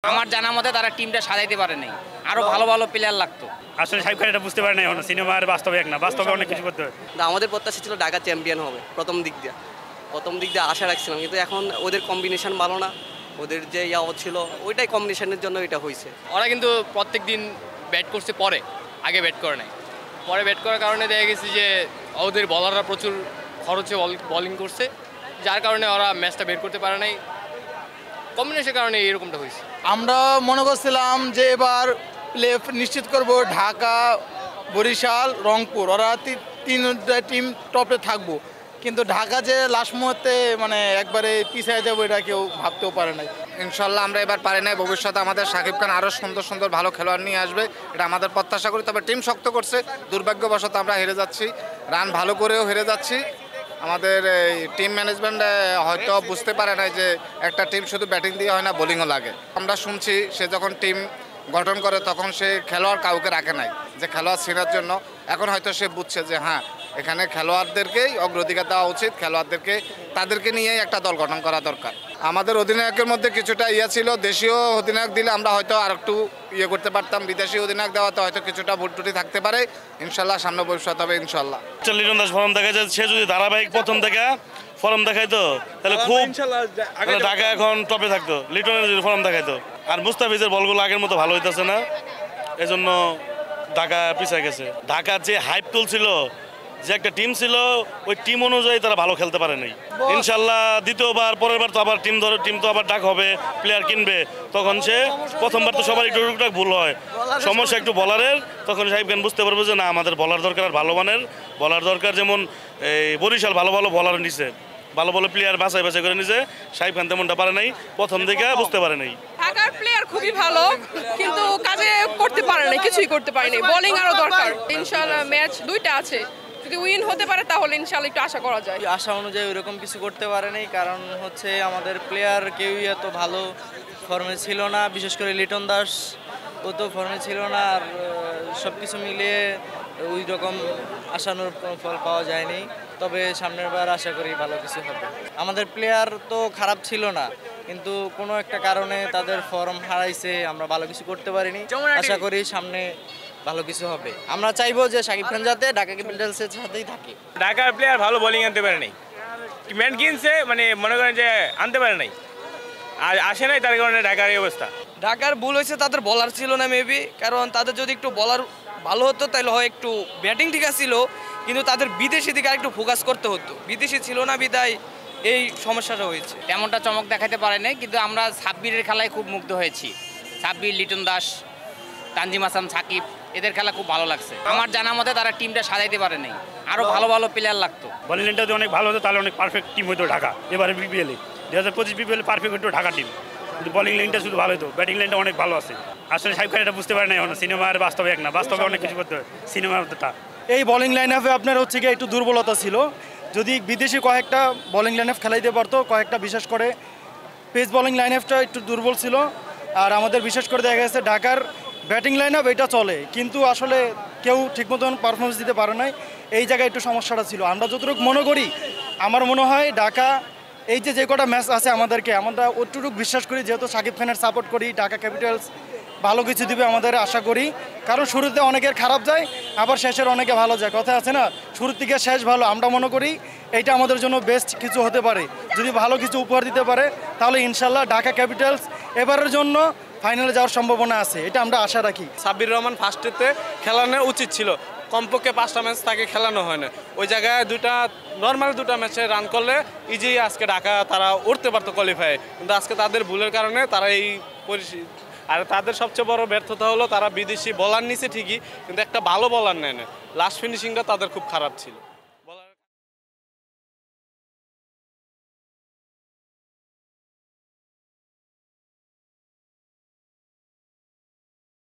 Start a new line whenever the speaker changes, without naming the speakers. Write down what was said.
আমার জানা মতে তারা টিমটা সাজাইতে পারে নাই, আরো ভালো ভালো প্লেয়ার লাগতো।
আসলে সাহেব খান এটা বুঝতে পারে না, এখন সিনেমার বাস্তবে এক না, বাস্তবে অনেক কিছু করতে হয়।
আমাদের প্রত্যাশা ছিল ঢাকা চ্যাম্পিয়ন হবে প্রথম দিক দিয়ে আশা রাখছিলাম, কিন্তু এখন ওদের কম্বিনেশন ভালো না, ওদের যে ছিল ওইটাই কম্বিনেশনের জন্য এটা হয়েছে।
ওরা কিন্তু প্রত্যেক দিন ব্যাট করছে, পরে আগে ব্যাট করে নাই, পরে ব্যাট করার কারণে দেখা গেছে যে ওদের বলাররা প্রচুর খরচে বলিং করছে, যার কারণে ওরা ম্যাচটা বের করতে পারে নাই, কম্বিনেশনের কারণে এরকমটা হয়েছে।
আমরা মনে করছিলাম যে এবার প্লে নিশ্চিত করব ঢাকা, বরিশাল, রংপুর, ওরা তিনটা টিম টপে থাকবো, কিন্তু ঢাকা যে লাস্ট মুহূর্তে মানে একবারে পিছিয়ে যাবো এটা কেউ ভাবতেও পারে নাই।
ইনশাল্লাহ আমরা এবার পারি নাই, ভবিষ্যতে আমাদের শাকিব খান আরও সুন্দর সুন্দর ভালো খেলোয়াড় নিয়ে আসবে, এটা আমাদের প্রত্যাশা করি। তবে টিম শক্ত করছে, দুর্ভাগ্যবশত আমরা হেরে যাচ্ছি, রান ভালো করেও হেরে যাচ্ছি। আমাদের এই টিম ম্যানেজমেন্ট হয়তো বুঝতে পারে না যে একটা টিম শুধু ব্যাটিং দিয়ে হয় না, বোলিংও লাগে। আমরা শুনছি সে যখন টিম গঠন করে তখন সে খেলোয়াড় কাউকে রাখে নাই যে খেলোয়াড় ছেড়ার জন্য, এখন হয়তো সে বুঝছে যে হ্যাঁ এখানে খেলোয়াড়দেরকেই অগ্রাধিকার দেওয়া উচিত, খেলোয়াড়দেরকে তাদেরকে নিয়েই একটা দল গঠন করা দরকার। আমাদের অধিনায়কের মধ্যে কিছুটা ছিল, দেশীয় অধিনায়ক দিলে আমরা হয়তো আর একটু করতে পারতাম, বিদেশি অধিনায়ক দেওয়াতে হয়তো কিছুটা ভুল ত্রুটি থাকতে পারে। ইনশাল্লাহ সামনে ভবিষ্যৎ হবে ইনশাল্লাহ।
লিটন দাস ফর্ম দেখা যায়, সে যদি ধারাবাহিক প্রথম থেকে ফর্ম দেখাইতো তাহলে খুব ঢাকা এখন টপে থাকতো, লিটনের যদি ফর্ম দেখাইতো। আর মুস্তাফিজের বলগুলো আগের মতো ভালো হইতেছে না, এজন্য ঢাকা পিছিয়ে গেছে। ঢাকার যে হাইপ তুলছিল, যে একটা টিম ছিল, ওই টিম অনুযায়ী তারা ভালো খেলতে পারে নাই। ইনশাল্লাহ দ্বিতীয়বার পরের বার তো আবার টিম তো আবার ডাক হবে, প্লেয়ার কিনবে, তখন সে প্রথমবার তো সবার একটু টুকটাক ভুল হয়, সমস্যা একটু বলারের, তখন সাহেব খান বুঝতে পারবে যে না আমাদের বলার দরকার, আর ভালো মানের বলার দরকার। যেমন এই বরিশাল ভালো ভালো বলার নিছে, ভালো ভালো প্লেয়ার বাছাই করে নিছে, সাহেব খান তেমনটা পারে নাই, প্রথম দিকে বুঝতে পারে নাই।
ঢাকার প্লেয়ার খুবই ভালো, কিন্তু কাজে করতে পারে না, কিছুই করতে পারেনি, বোলিং আরো দরকার। ইনশাআল্লাহ ম্যাচ দুইটা আছে, যদি উইন হতে পারে তাহলে ইনশাআল্লাহ একটু আশা করা যায়।
আশা অনুযায়ী ওইরকম কিছু করতে পারে নাই, কারণ হচ্ছে আমাদের প্লেয়ার কেউই এত ভালো ফর্মে ছিল না, বিশেষ করে লিটন দাস ও তো ফর্মে ছিল না, আর সব কিছু মিলিয়ে ওই রকম আশানুরূপ কোনো ফল পাওয়া যায়নি। তবে সামনের বার আশা করি ভালো কিছু হবে। আমাদের প্লেয়ার তো খারাপ ছিল না, কিন্তু কোনো একটা কারণে তাদের ফর্ম হারাইছে, আমরা ভালো কিছু করতে পারিনি। আশা করি সামনে ভালো কিছু হবে। আমরা চাইবো যে শাকিব খান যাতে ঢাকা ক্যাপিটালসের সাথেই থাকে।
ঢাকার প্লেয়ার ভালো বোলিং আনতে পারে নাই, ম্যান কিনছে মানে মনে করেন যে আনতে পারে নাই, আর আসে নাই, তার কারণে ঢাকার এই অবস্থা।
ঢাকার ভুল হয়েছে তাদের বলার ছিল না মেবি, কারণ তাদের যদি একটু বলার ভালো হতো তাহলে হয় একটু ব্যাটিং ঠিক ছিল, কিন্তু তাদের বিদেশি দিকে আরেকটু ফোকাস করতে হতো, বিদেশি ছিল না বিদায় এই সমস্যাটা হয়েছে।
তেমনটা চমক দেখাতে পারে নাই, কিন্তু আমরা সাব্বিরের খেলায় খুব মুগ্ধ হয়েছি। সাব্বির, লিটন দাস, তানজিম হাসান, সাকিব, এদের খেলা খুব ভালো লাগছে। আমার জানা মতে তারা টিমটা সাজাইতে পারে নাই, আরো ভালো ভালো প্লেয়ার লাগতো।
বোলিং লাইনটা যদি অনেক ভালো হতো তাহলে অনেক পারফেক্ট টিম হতো ঢাকা। এবারে বিপিএলে 2025 বিপিএলে পারফেক্ট হতো ঢাকা টিম, কিন্তু বোলিং লাইনটা শুধু ভালো হতো, ব্যাটিং লাইনটা অনেক ভালো আছে। আসলে সাহেব খান এটা বুঝতে পারে না, এখন সিনেমার বাস্তবে এক না, বাস্তবে অনেক কিছু করতে হয় সিনেমার মতোটা।
এই বোলিং লাইন আপে আপনার হচ্ছে গিয়ে একটু দুর্বলতা ছিল, যদি বিদেশি কয়েকটা বোলিং লাইন আপ খেলাইতে পারতো, কয়েকটা বিশেষ করে পেস বোলিং লাইন আপটা একটু দুর্বল ছিল। আর আমাদের বিশেষ করে দেখা গেছে ঢাকার ব্যাটিং লাইন আপ এটা চলে, কিন্তু আসলে কেউ ঠিক মতন পারফরমেন্স দিতে পারে নাই, এই জায়গায় একটু সমস্যাটা ছিল। আমরা যতটুকু মনে করি, আমার মনে হয় ঢাকা এই যে কটা ম্যাচ আছে আমরা অতটুকু বিশ্বাস করি, যেহেতু শাকিব খানের সাপোর্ট করি, ঢাকা ক্যাপিটালস ভালো কিছু দিবে আমাদের আশা করি। কারণ শুরুতে অনেকের খারাপ যায়, আবার শেষের অনেকে ভালো যায়, কথা আছে না, শুরুর থেকে শেষ ভালো। আমরা মনে করি এইটা আমাদের জন্য বেস্ট কিছু হতে পারে, যদি ভালো কিছু উপহার দিতে পারে তাহলে ইনশাল্লাহ ঢাকা ক্যাপিটালস এবারের জন্য ফাইনালে যাওয়ার সম্ভাবনা আছে, এটা আমরা আশা রাখি।
সাব্বির রহমান ফার্স্টেতে খেলানো উচিত ছিল, কমপক্ষে 5টা ম্যাচ তাকে খেলানো হয় না, ওই জায়গায় নর্মাল দুটা ম্যাচে রান করলে ইজি আজকে ঢাকা তারা উঠতে পারতো কোয়ালিফাই, কিন্তু আজকে তাদের ভুলের কারণে তারা এই আর তাদের সবচেয়ে বড় ব্যর্থতা হলো তারা বিদেশি বলার নিচে ঠিকই, কিন্তু একটা ভালো বলার নেয় না, লাস্ট ফিনিশিংটা তাদের খুব খারাপ ছিল।